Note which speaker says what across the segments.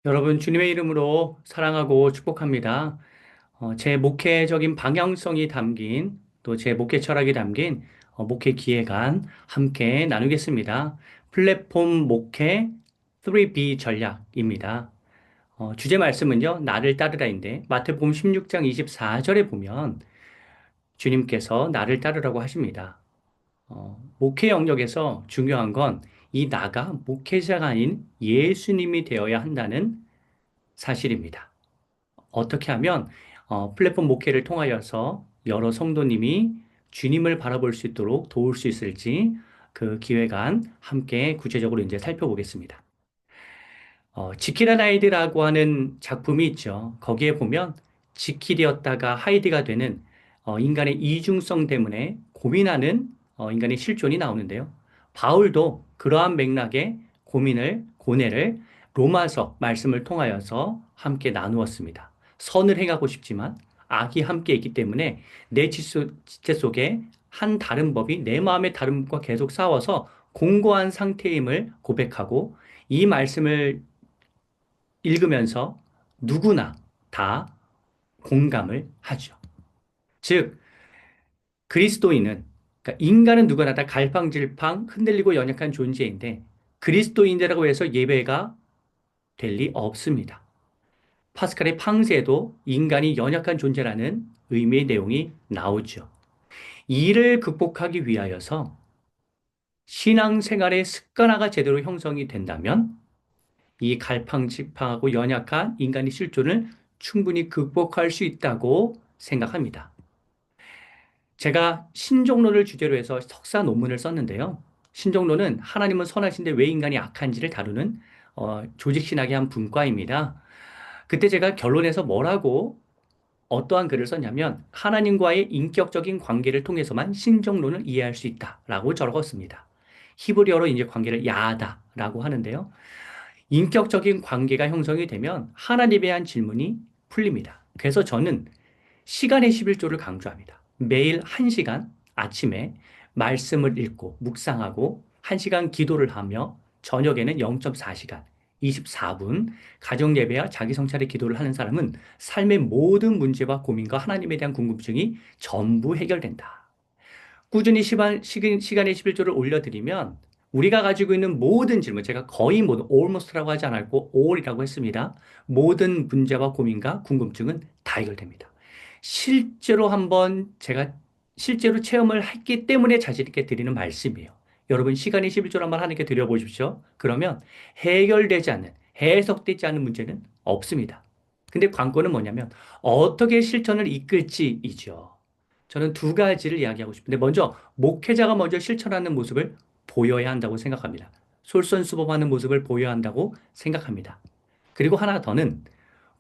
Speaker 1: 여러분, 주님의 이름으로 사랑하고 축복합니다. 제 목회적인 방향성이 담긴 또 제 목회 철학이 담긴 목회 기획안 함께 나누겠습니다. 플랫폼 목회 3B 전략입니다. 주제 말씀은요, 나를 따르라인데 마태복음 16장 24절에 보면 주님께서 나를 따르라고 하십니다. 목회 영역에서 중요한 건 이 나가 목회자가 아닌 예수님이 되어야 한다는 사실입니다. 어떻게 하면 플랫폼 목회를 통하여서 여러 성도님이 주님을 바라볼 수 있도록 도울 수 있을지 그 기획안 함께 구체적으로 이제 살펴보겠습니다. 지킬한 아이디라고 하는 작품이 있죠. 거기에 보면 지킬이었다가 하이디가 되는 인간의 이중성 때문에 고민하는 인간의 실존이 나오는데요. 바울도 그러한 맥락의 고뇌를 로마서 말씀을 통하여서 함께 나누었습니다. 선을 행하고 싶지만 악이 함께 있기 때문에 내 지체 속에 한 다른 법이 내 마음의 다른 법과 계속 싸워서 공고한 상태임을 고백하고 이 말씀을 읽으면서 누구나 다 공감을 하죠. 즉, 그리스도인은, 그러니까 인간은 누구나 다 갈팡질팡 흔들리고 연약한 존재인데 그리스도인이라고 해서 예배가 될 리 없습니다. 파스칼의 팡세에도 인간이 연약한 존재라는 의미의 내용이 나오죠. 이를 극복하기 위하여서 신앙생활의 습관화가 제대로 형성이 된다면 이 갈팡질팡하고 연약한 인간의 실존을 충분히 극복할 수 있다고 생각합니다. 제가 신종론을 주제로 해서 석사 논문을 썼는데요. 신종론은 하나님은 선하신데 왜 인간이 악한지를 다루는 조직신학의 한 분과입니다. 그때 제가 결론에서 뭐라고 어떠한 글을 썼냐면 하나님과의 인격적인 관계를 통해서만 신종론을 이해할 수 있다라고 적었습니다. 히브리어로 이제 관계를 야다라고 하는데요. 인격적인 관계가 형성이 되면 하나님에 대한 질문이 풀립니다. 그래서 저는 시간의 11조를 강조합니다. 매일 1시간 아침에 말씀을 읽고 묵상하고 1시간 기도를 하며 저녁에는 0.4시간, 24분 가정예배와 자기성찰의 기도를 하는 사람은 삶의 모든 문제와 고민과 하나님에 대한 궁금증이 전부 해결된다. 꾸준히 시간의 11조를 올려드리면 우리가 가지고 있는 모든 질문, 제가 거의 모든, almost라고 하지 않았고 all이라고 했습니다. 모든 문제와 고민과 궁금증은 다 해결됩니다. 실제로 한번 제가 실제로 체험을 했기 때문에 자신 있게 드리는 말씀이에요. 여러분 시간의 11조를 한번 하나님께 드려보십시오. 그러면 해결되지 않는, 해석되지 않는 문제는 없습니다. 근데 관건은 뭐냐면 어떻게 실천을 이끌지이죠. 저는 두 가지를 이야기하고 싶은데 먼저 목회자가 먼저 실천하는 모습을 보여야 한다고 생각합니다. 솔선수범하는 모습을 보여야 한다고 생각합니다. 그리고 하나 더는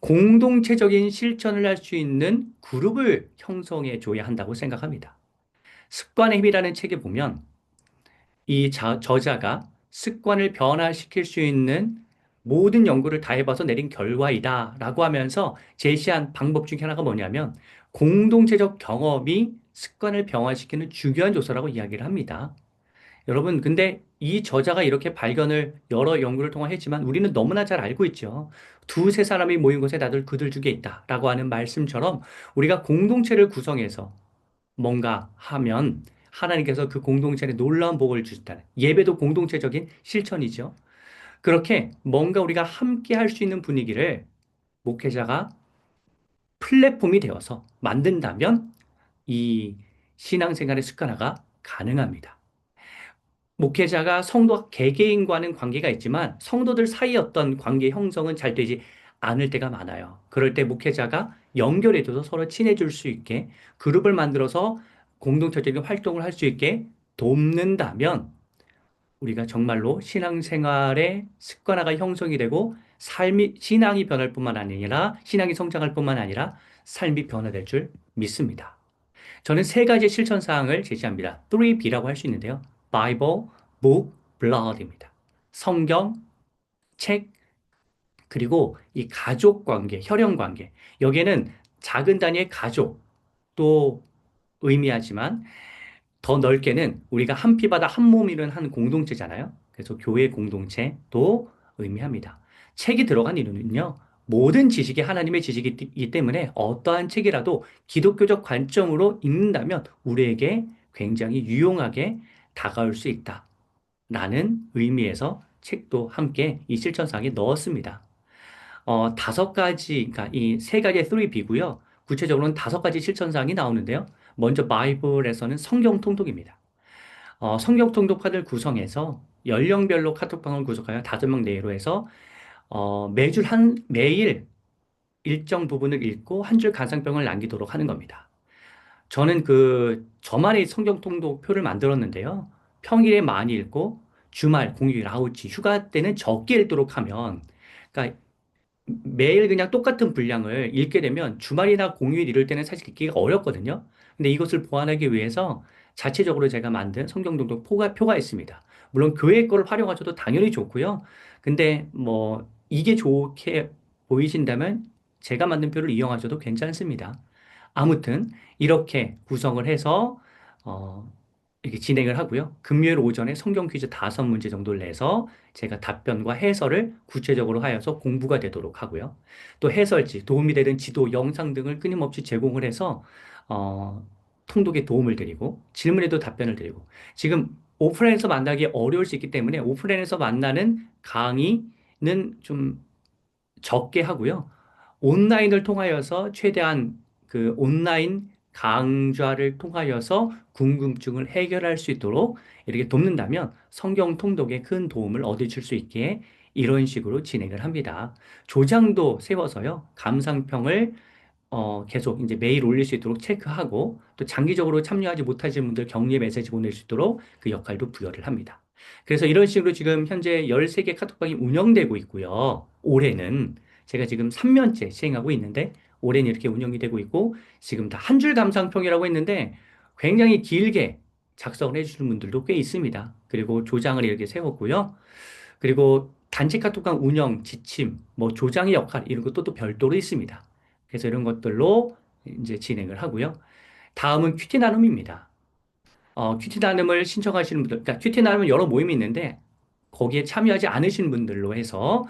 Speaker 1: 공동체적인 실천을 할 수 있는 그룹을 형성해 줘야 한다고 생각합니다. 습관의 힘이라는 책에 보면 이 저자가 습관을 변화시킬 수 있는 모든 연구를 다 해봐서 내린 결과이다 라고 하면서 제시한 방법 중에 하나가 뭐냐면 공동체적 경험이 습관을 변화시키는 중요한 요소라고 이야기를 합니다. 여러분, 근데 이 저자가 이렇게 발견을 여러 연구를 통해 했지만 우리는 너무나 잘 알고 있죠. 두세 사람이 모인 곳에 다들 그들 중에 있다라고 하는 말씀처럼 우리가 공동체를 구성해서 뭔가 하면 하나님께서 그 공동체에 놀라운 복을 주신다는 예배도 공동체적인 실천이죠. 그렇게 뭔가 우리가 함께 할 수 있는 분위기를 목회자가 플랫폼이 되어서 만든다면 이 신앙생활의 습관화가 가능합니다. 목회자가 성도 개개인과는 관계가 있지만 성도들 사이 어떤 관계 형성은 잘 되지 않을 때가 많아요. 그럴 때 목회자가 연결해줘서 서로 친해질 수 있게 그룹을 만들어서 공동체적인 활동을 할 수 있게 돕는다면 우리가 정말로 신앙생활의 습관화가 형성이 되고 신앙이 변할 뿐만 아니라 신앙이 성장할 뿐만 아니라 삶이 변화될 줄 믿습니다. 저는 세 가지 실천 사항을 제시합니다. 3B라고 할 수 있는데요. Bible, Book, Blood입니다. 성경, 책, 그리고 이 가족 관계, 혈연 관계. 여기에는 작은 단위의 가족도 의미하지만 더 넓게는 우리가 한 피바다 한 몸이는 한 공동체잖아요. 그래서 교회 공동체도 의미합니다. 책이 들어간 이유는요. 모든 지식이 하나님의 지식이기 때문에 어떠한 책이라도 기독교적 관점으로 읽는다면 우리에게 굉장히 유용하게 다가올 수 있다라는 의미에서 책도 함께 이 실천사항에 넣었습니다. 다섯 가지, 그러니까 이 세 가지의 3B고요. 구체적으로는 다섯 가지 실천사항이 나오는데요. 먼저 바이블에서는 성경 통독입니다. 성경 통독판을 구성해서 연령별로 카톡방을 구성하여 5명 내로 해서 매일 일정 부분을 읽고 한 줄 감상평을 남기도록 하는 겁니다. 저는 저만의 성경 통독표를 만들었는데요. 평일에 많이 읽고 주말, 공휴일, 아우치, 휴가 때는 적게 읽도록 하면, 그러니까 매일 그냥 똑같은 분량을 읽게 되면 주말이나 공휴일 이럴 때는 사실 읽기가 어렵거든요. 근데 이것을 보완하기 위해서 자체적으로 제가 만든 성경 동독 표가 있습니다. 물론 교회 거를 활용하셔도 당연히 좋고요. 근데 뭐 이게 좋게 보이신다면 제가 만든 표를 이용하셔도 괜찮습니다. 아무튼 이렇게 구성을 해서 어, 이렇게 진행을 하고요. 금요일 오전에 성경 퀴즈 5문제 정도를 내서 제가 답변과 해설을 구체적으로 하여서 공부가 되도록 하고요. 또 해설지, 도움이 되는 지도, 영상 등을 끊임없이 제공을 해서 어, 통독에 도움을 드리고 질문에도 답변을 드리고 지금 오프라인에서 만나기 어려울 수 있기 때문에 오프라인에서 만나는 강의는 좀 적게 하고요. 온라인을 통하여서 최대한 온라인 강좌를 통하여서 궁금증을 해결할 수 있도록 이렇게 돕는다면 성경 통독에 큰 도움을 얻으실 수 있게 이런 식으로 진행을 합니다. 조장도 세워서요. 감상평을 계속 이제 매일 올릴 수 있도록 체크하고 또 장기적으로 참여하지 못하시는 분들 격려 메시지 보낼 수 있도록 그 역할도 부여를 합니다. 그래서 이런 식으로 지금 현재 13개 카톡방이 운영되고 있고요. 올해는 제가 지금 3년째 시행하고 있는데 올해는 이렇게 운영이 되고 있고 지금 다 한 줄 감상평이라고 했는데 굉장히 길게 작성을 해주시는 분들도 꽤 있습니다. 그리고 조장을 이렇게 세웠고요. 그리고 단체 카톡방 운영, 지침, 뭐 조장의 역할 이런 것도 또 별도로 있습니다. 그래서 이런 것들로 이제 진행을 하고요. 다음은 큐티 나눔입니다. 큐티 나눔을 신청하시는 분들, 그러니까 큐티 나눔은 여러 모임이 있는데 거기에 참여하지 않으신 분들로 해서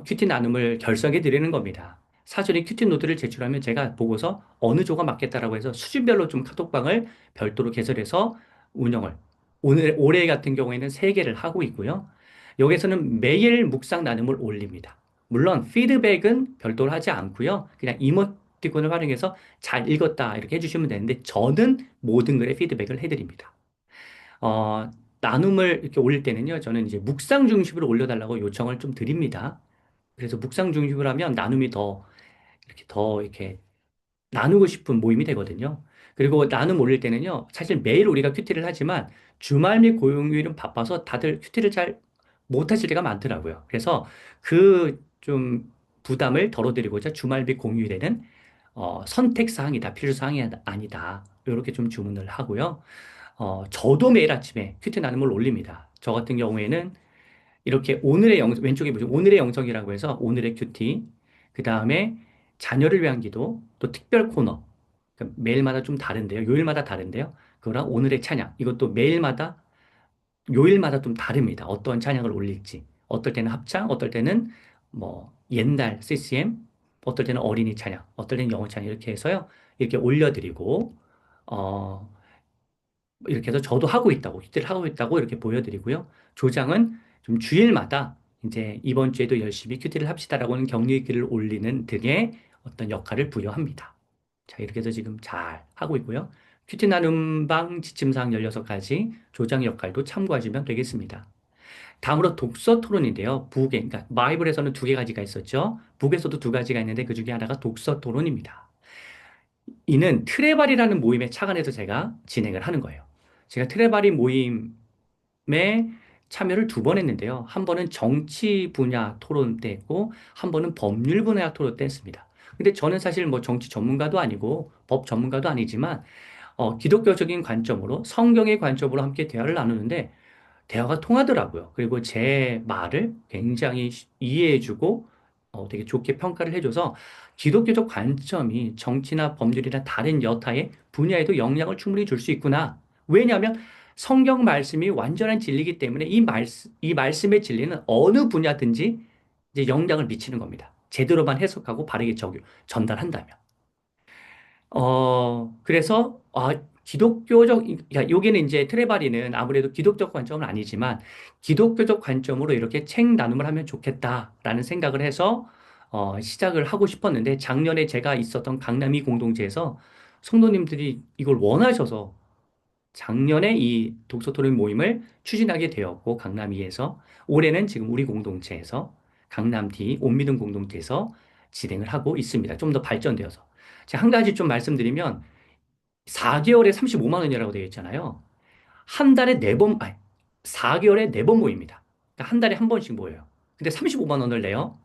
Speaker 1: 큐티 나눔을 결성해 드리는 겁니다. 사전에 큐티 노트를 제출하면 제가 보고서 어느 조가 맞겠다라고 해서 수준별로 좀 카톡방을 별도로 개설해서 운영을 올해 같은 경우에는 3개를 하고 있고요. 여기서는 매일 묵상 나눔을 올립니다. 물론 피드백은 별도로 하지 않고요. 그냥 이모티콘을 활용해서 잘 읽었다 이렇게 해주시면 되는데 저는 모든 글에 피드백을 해드립니다. 나눔을 이렇게 올릴 때는요, 저는 이제 묵상 중심으로 올려달라고 요청을 좀 드립니다. 그래서 묵상 중심으로 하면 나눔이 더 이렇게 나누고 싶은 모임이 되거든요. 그리고 나눔 올릴 때는요, 사실 매일 우리가 큐티를 하지만 주말 및 공휴일은 바빠서 다들 큐티를 잘 못하실 때가 많더라고요. 그래서 그 좀 부담을 덜어드리고자 주말 및 공휴일에는 선택사항이다, 필수사항이 아니다. 이렇게 좀 주문을 하고요. 저도 매일 아침에 큐티 나눔을 올립니다. 저 같은 경우에는 이렇게 왼쪽에 보시면 오늘의 영성이라고 해서 오늘의 큐티, 그 다음에 자녀를 위한 기도, 또 특별 코너, 그러니까 매일마다 좀 다른데요. 요일마다 다른데요. 그거랑 오늘의 찬양, 이것도 매일마다, 요일마다 좀 다릅니다. 어떤 찬양을 올릴지. 어떨 때는 합창, 어떨 때는 뭐 옛날 CCM, 어떨 때는 어린이 찬양, 어떨 때는 영어 찬양 이렇게 해서요. 이렇게 올려드리고, 어, 이렇게 해서 저도 하고 있다고, 큐티를 하고 있다고 이렇게 보여드리고요. 조장은 좀 주일마다 이제 이번 주에도 열심히 큐티를 합시다라고는 격려의 글을 올리는 등의 어떤 역할을 부여합니다. 자, 이렇게 해서 지금 잘 하고 있고요. 큐티 나눔방 지침사항 16가지 조장 역할도 참고하시면 되겠습니다. 다음으로 독서 토론인데요. 그러니까 바이블에서는 2가지가 있었죠. 북에서도 2가지가 있는데 그 중에 하나가 독서 토론입니다. 이는 트레발이라는 모임에 착안해서 제가 진행을 하는 거예요. 제가 트레발이 모임에 참여를 2번 했는데요. 한 번은 정치 분야 토론 때 했고, 한 번은 법률 분야 토론 때 했습니다. 근데 저는 사실 뭐 정치 전문가도 아니고, 법 전문가도 아니지만, 기독교적인 관점으로, 성경의 관점으로 함께 대화를 나누는데, 대화가 통하더라고요. 그리고 제 말을 굉장히 이해해주고 되게 좋게 평가를 해줘서 기독교적 관점이 정치나 법률이나 다른 여타의 분야에도 영향을 충분히 줄 수 있구나. 왜냐하면 성경 말씀이 완전한 진리이기 때문에 이 말씀의 진리는 어느 분야든지 이제 영향을 미치는 겁니다. 제대로만 해석하고 바르게 전달한다면. 그래서, 그러니까 여기는 이제 트레바리는 아무래도 기독적 관점은 아니지만, 기독교적 관점으로 이렇게 책 나눔을 하면 좋겠다라는 생각을 해서, 시작을 하고 싶었는데, 작년에 제가 있었던 강남이 공동체에서 성도님들이 이걸 원하셔서 작년에 이 독서 토론 모임을 추진하게 되었고, 강남이에서, 올해는 지금 우리 공동체에서, 강남D, 옴미든 공동체에서 진행을 하고 있습니다. 좀 더 발전되어서. 자, 한 가지 좀 말씀드리면, 4개월에 35만 원이라고 되어 있잖아요. 한 달에 4번, 아니, 4개월에 4번 모입니다. 그러니까 한 달에 한 번씩 모여요. 근데 35만 원을 내요.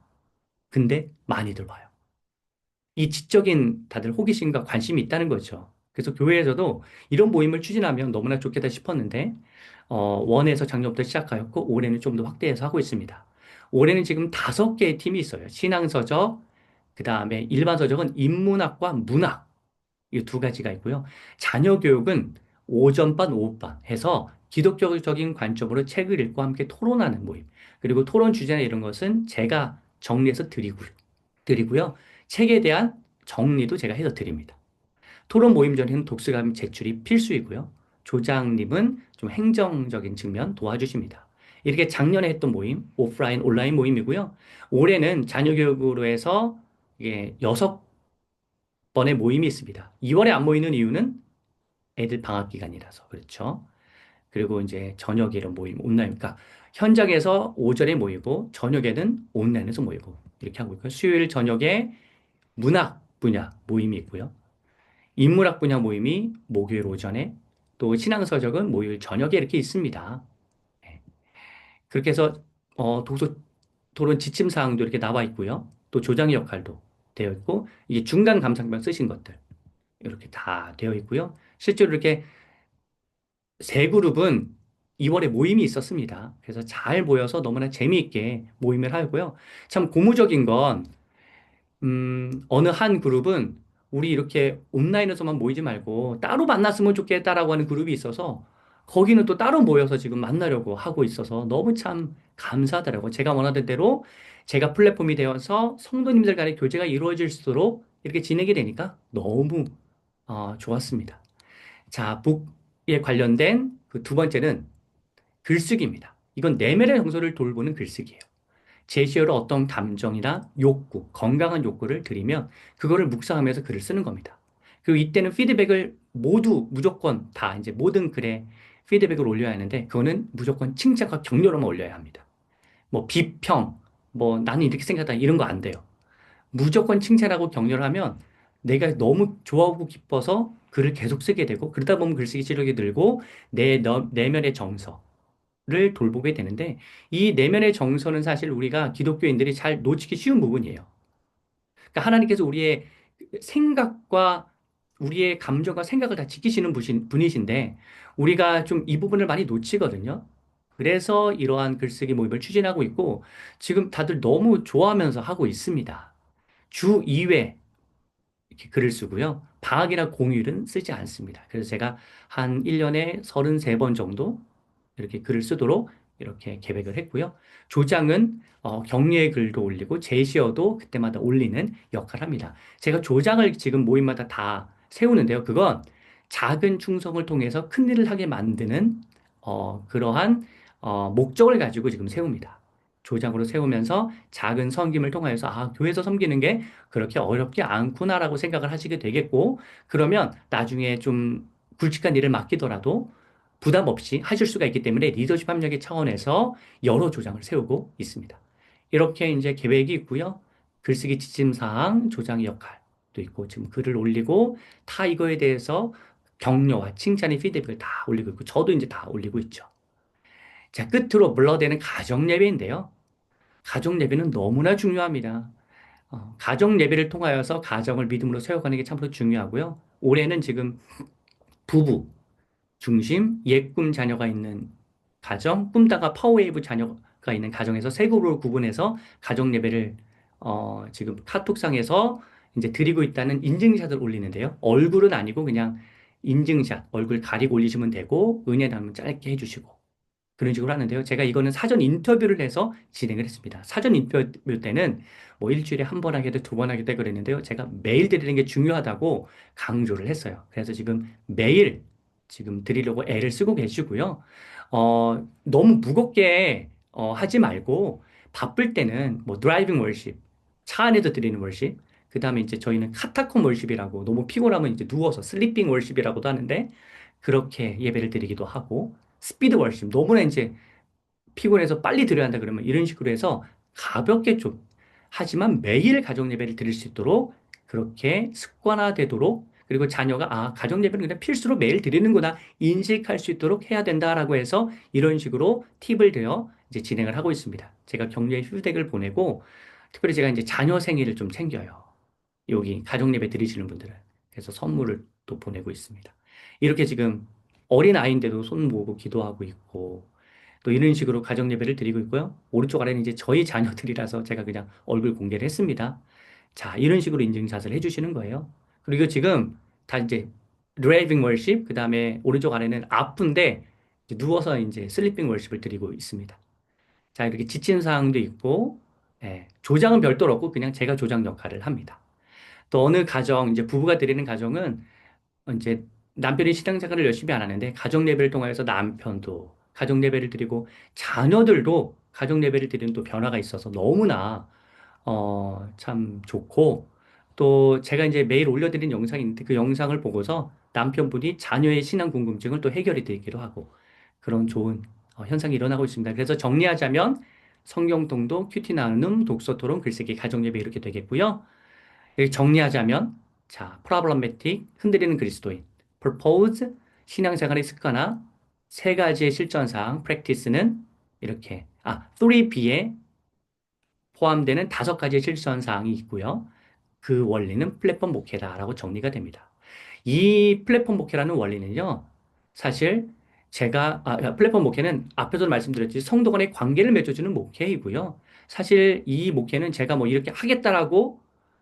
Speaker 1: 근데 많이들 와요. 이 지적인 다들 호기심과 관심이 있다는 거죠. 그래서 교회에서도 이런 모임을 추진하면 너무나 좋겠다 싶었는데, 원에서 작년부터 시작하였고, 올해는 좀 더 확대해서 하고 있습니다. 올해는 지금 5개의 팀이 있어요. 신앙서적, 그 다음에 일반서적은 인문학과 문학, 이 두 가지가 있고요. 자녀 교육은 오전반, 오후반 해서 기독교적인 관점으로 책을 읽고 함께 토론하는 모임. 그리고 토론 주제나 이런 것은 제가 정리해서 드리고요. 책에 대한 정리도 제가 해서 드립니다. 토론 모임 전에는 독서감 제출이 필수이고요. 조장님은 좀 행정적인 측면 도와주십니다. 이렇게 작년에 했던 모임, 오프라인, 온라인 모임이고요. 올해는 자녀교육으로 해서 이게 6번의 모임이 있습니다. 2월에 안 모이는 이유는 애들 방학 기간이라서 그렇죠. 그리고 이제 저녁에 이런 모임, 온라인, 그러니까 현장에서 오전에 모이고 저녁에는 온라인에서 모이고 이렇게 하고 있고요. 수요일 저녁에 문학 분야 모임이 있고요. 인문학 분야 모임이 목요일 오전에 또 신앙서적은 목요일 저녁에 이렇게 있습니다. 네. 그렇게 해서 독서 토론 지침 사항도 이렇게 나와 있고요. 또 조장의 역할도 되어 있고 이게 중간 감상평 쓰신 것들 이렇게 다 되어 있고요. 실제로 이렇게 세 그룹은 2월에 모임이 있었습니다. 그래서 잘 모여서 너무나 재미있게 모임을 하고요. 참 고무적인 건 어느 한 그룹은 우리 이렇게 온라인에서만 모이지 말고 따로 만났으면 좋겠다라고 하는 그룹이 있어서 거기는 또 따로 모여서 지금 만나려고 하고 있어서 너무 참 감사하더라고요. 제가 원하던 대로 제가 플랫폼이 되어서 성도님들 간의 교제가 이루어질수록 이렇게 진행이 되니까 너무 좋았습니다. 자, 북에 관련된 그 두 번째는 글쓰기입니다. 이건 내면의 정서를 돌보는 글쓰기예요. 제시어로 어떤 감정이나 욕구, 건강한 욕구를 드리면 그거를 묵상하면서 글을 쓰는 겁니다. 그리고 이때는 피드백을 모두 무조건 다 이제 모든 글에 피드백을 올려야 하는데 그거는 무조건 칭찬과 격려로만 올려야 합니다. 뭐 비평, 뭐 나는 이렇게 생각한다 이런 거 안 돼요. 무조건 칭찬하고 격려를 하면 내가 너무 좋아하고 기뻐서 글을 계속 쓰게 되고 그러다 보면 글쓰기 실력이 늘고 내면의 정서 를 돌보게 되는데 이 내면의 정서는 사실 우리가 기독교인들이 잘 놓치기 쉬운 부분이에요. 그러니까 하나님께서 우리의 생각과 우리의 감정과 생각을 다 지키시는 분이신데 우리가 좀 이 부분을 많이 놓치거든요. 그래서 이러한 글쓰기 모임을 추진하고 있고 지금 다들 너무 좋아하면서 하고 있습니다. 주 2회 이렇게 글을 쓰고요. 방학이나 공휴일은 쓰지 않습니다. 그래서 제가 한 1년에 33번 정도 이렇게 글을 쓰도록 이렇게 계획을 했고요. 조장은 격려의 글도 올리고 제시어도 그때마다 올리는 역할을 합니다. 제가 조장을 지금 모임마다 다 세우는데요. 그건 작은 충성을 통해서 큰 일을 하게 만드는 그러한 목적을 가지고 지금 세웁니다. 조장으로 세우면서 작은 섬김을 통하여서 교회에서 섬기는 게 그렇게 어렵지 않구나라고 생각을 하시게 되겠고 그러면 나중에 좀 굵직한 일을 맡기더라도 부담 없이 하실 수가 있기 때문에 리더십 협력의 차원에서 여러 조장을 세우고 있습니다. 이렇게 이제 계획이 있고요. 글쓰기 지침사항, 조장의 역할도 있고, 지금 글을 올리고, 다 이거에 대해서 격려와 칭찬의 피드백을 다 올리고 있고, 저도 이제 다 올리고 있죠. 자, 끝으로 물러대는 가정예배인데요. 가정예배는 너무나 중요합니다. 가정예배를 통하여서 가정을 믿음으로 세워가는 게 참으로 중요하고요. 올해는 지금 부부, 중심, 예꿈 자녀가 있는 가정, 꿈다가 파워웨이브 자녀가 있는 가정에서 세 그룹으로 구분해서 가정 예배를 지금 카톡상에서 이제 드리고 있다는 인증샷을 올리는데요. 얼굴은 아니고 그냥 인증샷, 얼굴 가리고 올리시면 되고 은혜 나누면 짧게 해주시고 그런 식으로 하는데요. 제가 이거는 사전 인터뷰를 해서 진행을 했습니다. 사전 인터뷰 때는 뭐 일주일에 한 번 하게 돼, 두 번 하게 돼 그랬는데요. 제가 매일 드리는 게 중요하다고 강조를 했어요. 그래서 지금 매일 지금 드리려고 애를 쓰고 계시고요. 너무 무겁게 하지 말고 바쁠 때는 뭐 드라이빙 월십, 차 안에서 드리는 월십, 그 다음에 이제 저희는 카타콤 월십이라고 너무 피곤하면 이제 누워서 슬리핑 월십이라고도 하는데 그렇게 예배를 드리기도 하고 스피드 월십, 너무나 이제 피곤해서 빨리 드려야 한다 그러면 이런 식으로 해서 가볍게 좀 하지만 매일 가정 예배를 드릴 수 있도록 그렇게 습관화되도록 그리고 자녀가 가정 예배는 그냥 필수로 매일 드리는구나 인식할 수 있도록 해야 된다라고 해서 이런 식으로 팁을 되어 이제 진행을 하고 있습니다. 제가 격려의 휴대를 보내고 특별히 제가 이제 자녀 생일을 좀 챙겨요. 여기 가정 예배 드리시는 분들은. 그래서 선물을 또 보내고 있습니다. 이렇게 지금 어린 아이인데도 손 모으고 기도하고 있고 또 이런 식으로 가정 예배를 드리고 있고요. 오른쪽 아래는 이제 저희 자녀들이라서 제가 그냥 얼굴 공개를 했습니다. 자, 이런 식으로 인증샷을 해주시는 거예요. 그리고 지금 다 이제 드라이빙 월십, 그 다음에 오른쪽 아래는 아픈데 이제 누워서 이제 슬리핑 월십을 드리고 있습니다. 자, 이렇게 지침 사항도 있고, 예, 조장은 별도로 없고 그냥 제가 조장 역할을 합니다. 또 어느 가정, 이제 부부가 드리는 가정은 이제 남편이 신앙생활을 열심히 안 하는데 가정 예배를 통해서 남편도 가정 예배를 드리고 자녀들도 가정 예배를 드리는 또 변화가 있어서 너무나 참 좋고 또 제가 이제 매일 올려드린 영상이 있는데 그 영상을 보고서 남편분이 자녀의 신앙 궁금증을 또 해결해 드리기도 하고 그런 좋은 현상이 일어나고 있습니다. 그래서 정리하자면 성경 통독, 큐티 나눔, 독서 토론, 글쓰기, 가정 예배 이렇게 되겠고요. 여기 정리하자면, 자, problematic, 흔들리는 그리스도인, purpose, 신앙생활의 습관화, 세 가지의 실전사항, practice는 이렇게, 3B에 포함되는 다섯 가지의 실전사항이 있고요. 그 원리는 플랫폼 목회다라고 정리가 됩니다. 이 플랫폼 목회라는 원리는요, 사실 제가, 플랫폼 목회는 앞에서 말씀드렸듯이 성도 간의 관계를 맺어주는 목회이고요. 사실 이 목회는 제가 뭐 이렇게 하겠다라고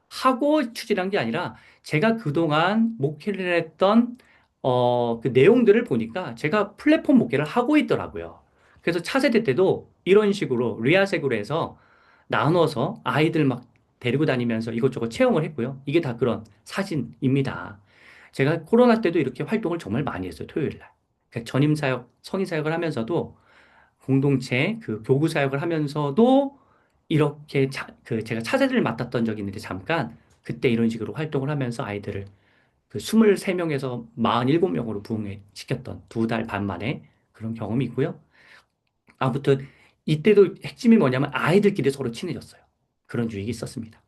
Speaker 1: 하고 추진한 게 아니라 제가 그동안 목회를 했던, 그 내용들을 보니까 제가 플랫폼 목회를 하고 있더라고요. 그래서 차세대 때도 이런 식으로 리아색으로 해서 나눠서 아이들 막 데리고 다니면서 이것저것 체험을 했고요. 이게 다 그런 사진입니다. 제가 코로나 때도 이렇게 활동을 정말 많이 했어요. 토요일 날. 그러니까 전임 사역, 성인 사역을 하면서도 공동체 그 교구 사역을 하면서도 이렇게 제가 차세대를 맡았던 적이 있는데 잠깐 그때 이런 식으로 활동을 하면서 아이들을 그 23명에서 47명으로 부흥시켰던 두 달 반 만에 그런 경험이 있고요. 아무튼 이때도 핵심이 뭐냐면 아이들끼리 서로 친해졌어요. 그런 유익이 있었습니다.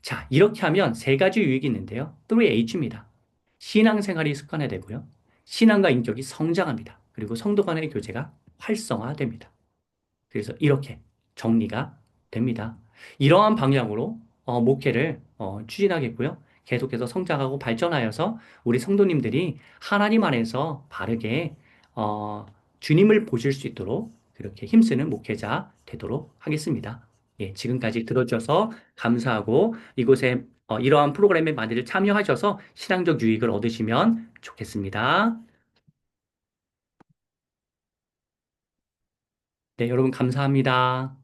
Speaker 1: 자, 이렇게 하면 세 가지 유익이 있는데요. 3H입니다. 신앙생활이 습관화되고요. 신앙과 인격이 성장합니다. 그리고 성도 간의 교제가 활성화됩니다. 그래서 이렇게 정리가 됩니다. 이러한 방향으로 목회를 추진하겠고요. 계속해서 성장하고 발전하여서 우리 성도님들이 하나님 안에서 바르게 주님을 보실 수 있도록 그렇게 힘쓰는 목회자 되도록 하겠습니다. 예, 지금까지 들어주셔서 감사하고 이곳에 이러한 프로그램에 많이들 참여하셔서 신앙적 유익을 얻으시면 좋겠습니다. 네, 여러분 감사합니다.